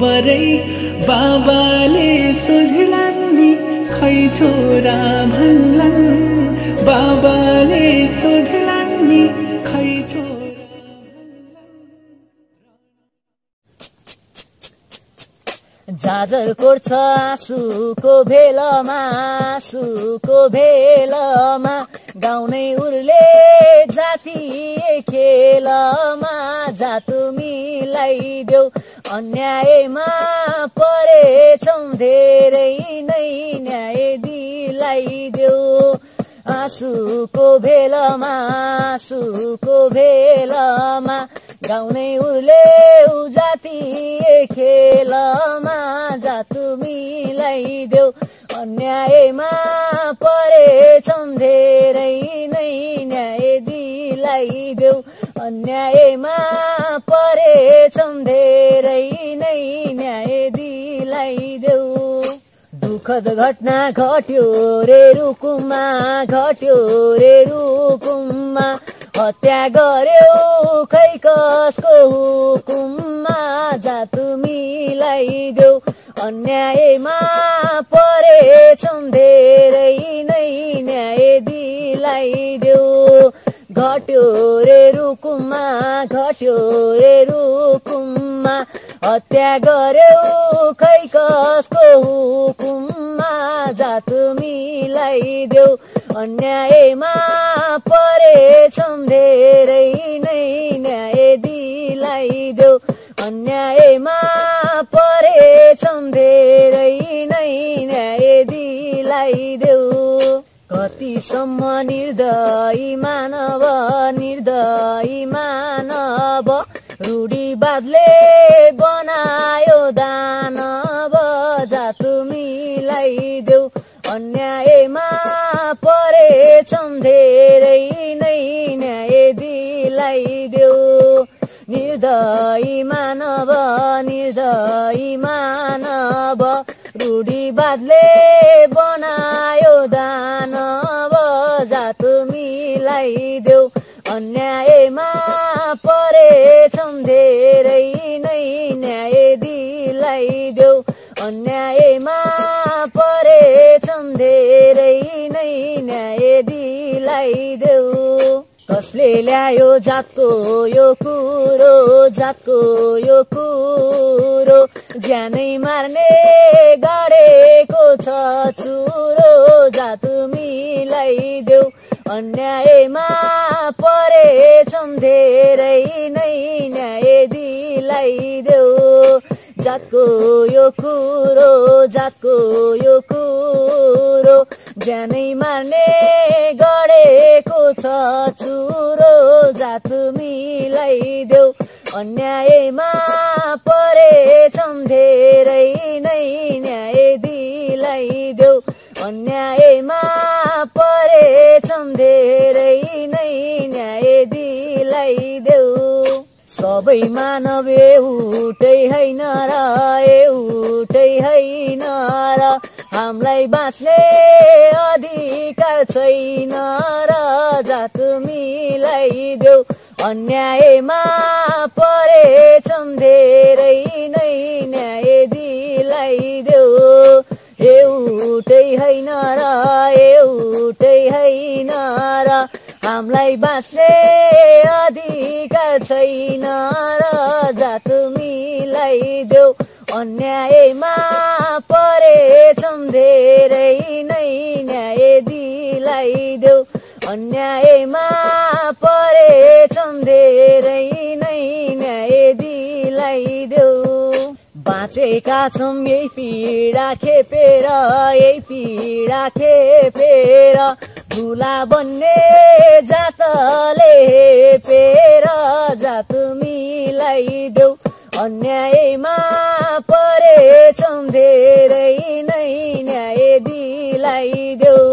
बरै बाबाले सोध्लान् नि खै छोरा भन्लान् बाबाले सोध्लान् नि खै छोरा जाजर कोर्छ आँसुको भेलमा गाउने उर्ले जातीय खेलमा जातु मिलाइदेऊ अन्यायमा परेछौं धेरै नै न्याय दिलाइदेऊ आँसुको भेलमा गाउने उर्ले जातीय खेलमा जातु मिलाइदेऊ अन्यायमा परेछौं धेरै नै न्याय दिलाइदेऊ अन्यायमा परेछौं धेरै नै न्याय दिलाइदेऊ दुःखद घटना घट्यो रे रुकुममा हत्या गर्यो खै कसको हुकुममा जातु मिलाइदेऊ अन्यायमा परेछौं धेरै नै न्याय दिलाइदेऊ घट्यो रे रुकुममा हत्या गर्यो खै कसको हुकुममा जातु मिलाइदेऊ अन्यायमा परेछौं धेरै नै न्याय दिलाइदेऊ अन्यायमा परेछौं धेरै नै न्याय दिलाइदेऊ कतिसम्म निर्दयी मानव रूढिवादले बनायो दानव जातु मिलाइदेऊ अन्यायमा परेछौं धेरै नै न्याय दिलाइदेऊ निर्दयी मानव रूढिवादले बनायो दानव जातु मिलाइदेऊ अन्यायमा परेछौं धेरै नै न्याय दिलाइदेऊ अन्यायमा परेछौं धेरै नै न्याय दिलाइदेऊ कसले ल्यायो जातको यो कुरो ज्यानै मार्ने गडेको छ चुरो जातु मिलाइदेऊ अन्यायमा परेछौं धेरै नै न्याय दिलाइदेऊ जातको यो कुरो ज्यानै मार्ने गडेको छ चुरो जातु मिलाइदेऊ अन्यायमा परेछौं धेरै नै न्याय दिलाइदेऊ अन्यायमा परेछौं धेरै नै न्याय दिलाइदेऊ सबै मानव एउटै होइन र हामीलाई बाँच्ने अधिकार छैन र जातु मिलाइदेऊ अन्यायमा परेछौं धेरै नै न्याय दिलाइदेऊ एउटै होइन र हामीलाई बाँच्ने अधिकार छैन र जातु मिलाइदेऊ अन्यायमा परेछौं धेरै नै न्याय दिलाइदेऊ अन्यायमा परेछौं धेरै नै न्याय दिलाइदेऊ बाँचेका छौं यही पीडा खेपेर धुला बन्ने जातले हेपेर जातु मिलाइदेऊ अन्यायमा परेछौं धेरै नै न्याय दिलाइदेऊ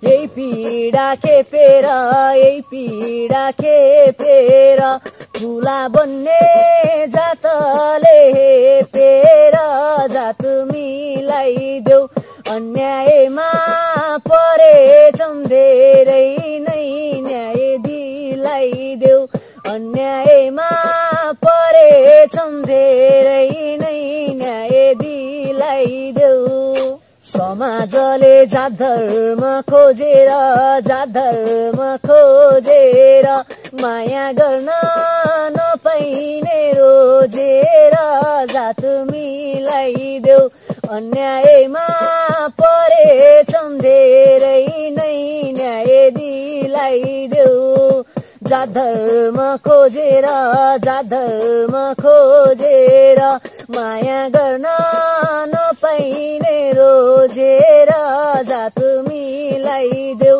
यही पीडा खेपेर धुला बन्ने जातले हेपेर जातु मिलाइदेऊ अन्यायमा परेछौं धेरै नै न्याय दिलाइदेऊ अन्यायमा परेछौं धेरै नै न्याय दिलाइदेऊ समाजले जात धर्म खोजेर माया गर्न नपाइने रोजेर जात मिलाइदेऊ अन्यायमा परेछौं धेरै नै न्याय दिलाइदेऊ जात धर्म खोजेर माया गर्न नपाइने रोजेर जात मिलाइदेऊ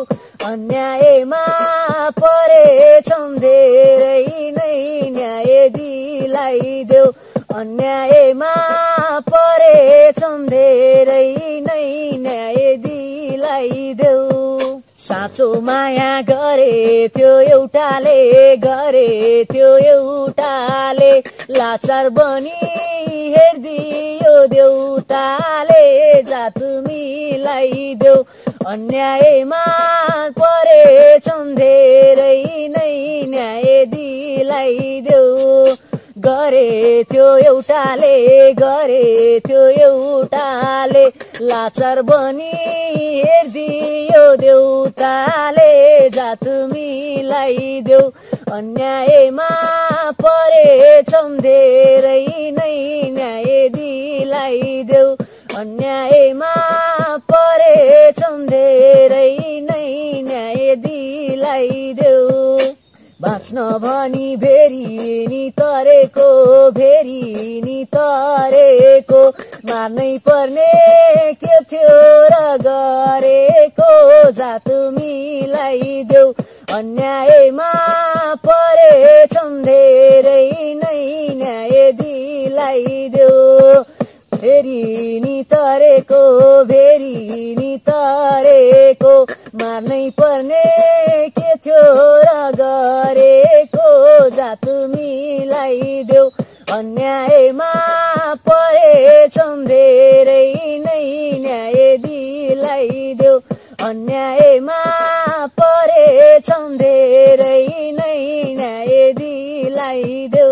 अन्यायमा परेछौं धेरै नै न्याय दिलाइदेऊ अन्यायमा परेछौं धेरै नै न्याय दिलाइदेऊ साँचो माया गरे त्यो एउटाले लाचार बनी हेर्दियो देउताले जात मिलाइदेऊ अन्यायमा परेछौं धेरै नै न्याय दिलाइदेऊ गरे त्यो एउटाले लाचार बनी हेर्दियो देउताले जात मिलाइदेऊ अन्यायमा परेछौं धेरै नै न्याय दिलाइदेऊ अन्यायमा परेछौं धेरै नै न्याय दिलाइदेऊ बाँच्न भनी भेरी नि तरेको मार्नै पर्ने के थियो र गरेको जात मिलाइदेऊ अन्यायमा परेछौं धेरै नै न्याय दिलाइदेऊ भेरी नि तरेको मार्नै पर्ने के थियो र गरेको जात मिलाइदेऊ अन्यायमा परेछौं धेरै नै न्याय दिलाइदेऊ अन्यायमा परेछौं धेरै नै न्याय दिलाइदेऊ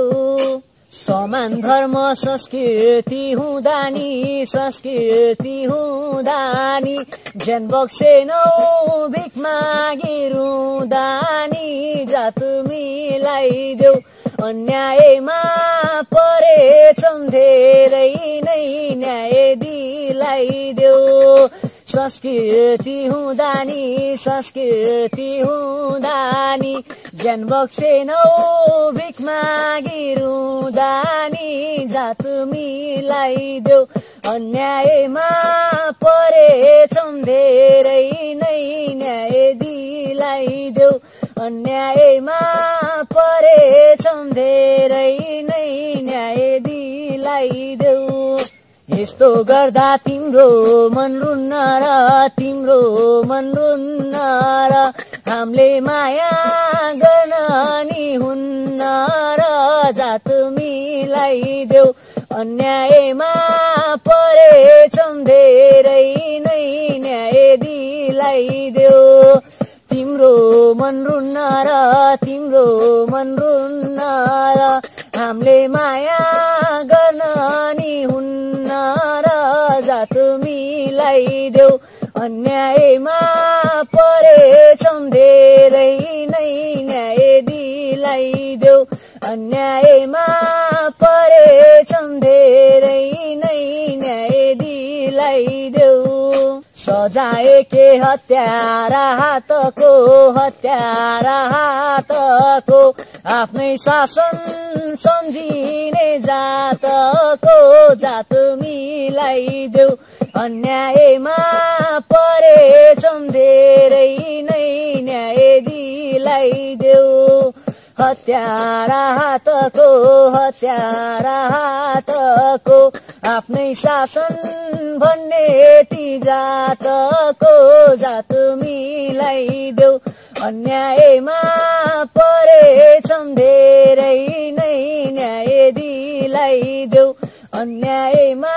समान धर्म संस्कृति हुँदानी ज्यान बक्सेनौ भिख मागी रुँदानी जात मिलाइदेऊ अन्यायमा परेछौं धेरै नै न्याय दिलाइदेऊ संस्कृति हुँदानी ज्यान बक्सेनौ भिख मागी रुँदानी जात मिलाइदेऊ अन्यायमा परेछौं धेरै नै न्याय दिलाइदेऊ अन्यायमा परेछौं धेरै नै न्याय दिलाइदेऊ यस्तो गर्दा तिम्रो मन रुन्न र हामीले माया गर्न नि हुन्न र जात मिलाइदेऊ अन्यायमा परेछौं धेरै नै न्याय दिलाइदेऊ तिम्रो मन रुन्न र हामीले माया गर्न नि हुन्न र जात मिलाइदेऊ अन्यायमा परेछौं धेरै नै न्याय दिलाइदेऊ अन्यायमा परेछौं धेरै नै न्याय दिलाइदेऊ सजाए के हत्यारा हातको आफ्नै शासन सम्झिने जातको जात मिलाइदेऊ अन्यायमा परेछौं धेरै नै न्याय दिलाइदेऊ हत्यारा हातको आफ्नै शासन भन्ने ती जातको जात मिलाइदेऊ अन्यायमा परेछौं धेरै नै न्याय दिलाइदेऊ अन्यायमा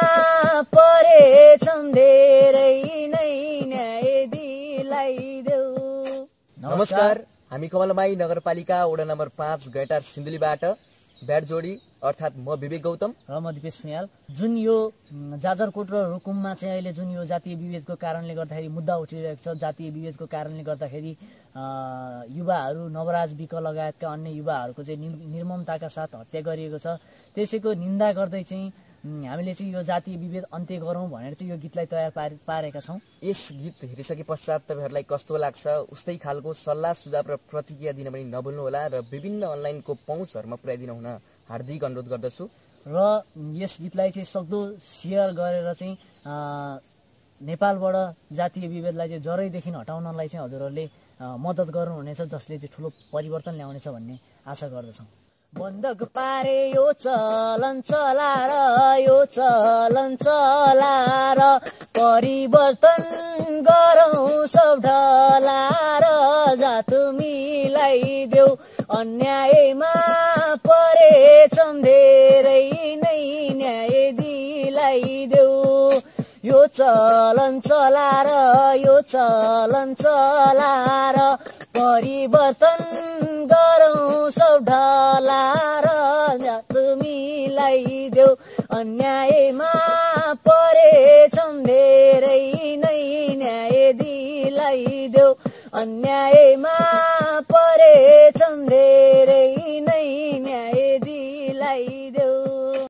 परेछौं धेरै नै न्याय दिलाइदेऊ। नमस्कार, हामी कमलमाई नगरपालिका वडा नम्बर 5 गैटार सिन्धुलीबाट ब्याट जोडी अर्थात् म विवेक गौतम र म दिपेश फुयाल। जुन यो जाजरकोट र रुकुममा चाहिँ अहिले जुन यो जातीय विभेदको कारणले गर्दाखेरि मुद्दा उठिरहेको छ, जातीय विभेदको कारणले गर्दाखेरि युवाहरू नवराज विक लगायतका अन्य युवाहरूको चाहिँ निर्ममताका साथ हत्या गरिएको छ। त्यसैको निन्दा गर्दै चाहिँ हामीले चाहिँ यो जातीय विभेद अन्त्य गरौँ भनेर चाहिँ यो गीतलाई तयार पारेका छौँ। यस गीत हेरिसके पश्चात तपाईँहरूलाई कस्तो लाग्छ उस्तै खालको सल्लाह सुझाव र प्रतिक्रिया दिन पनि नभुल्नुहोला र विभिन्न अनलाइनको पहुँचहरूमा पुर्याइदिनु हुन हार्दिक अनुरोध गर्दछु। र यस गीतलाई चाहिँ सक्दो सेयर गरेर चाहिँ नेपालबाट जातीय विभेदलाई चाहिँ जरैदेखि हटाउनलाई चाहिँ हजुरहरूले मद्दत गर्नुहुनेछ, जसले चाहिँ ठुलो परिवर्तन ल्याउनेछ भन्ने आशा गर्दछौँ। बन्धक पारे यो चलन चलाएर, यो चलन चलाएर परिवर्तन गरौँ सब ढलाएर, जात मिलाइदेऊ अन्यायमा परेछौँ धेरै नै न्याय दिलाइदेऊ। यो चलन चलाएर, यो चलन चलाएर परिवर्तन गरौँ सब ढलाएर, जात मिलाइदेऊ अन्यायमा परेछौँ धेरै नै न्याय दिलाइदेऊ, अन्यायमा परेछौँ धेरै नै न्याय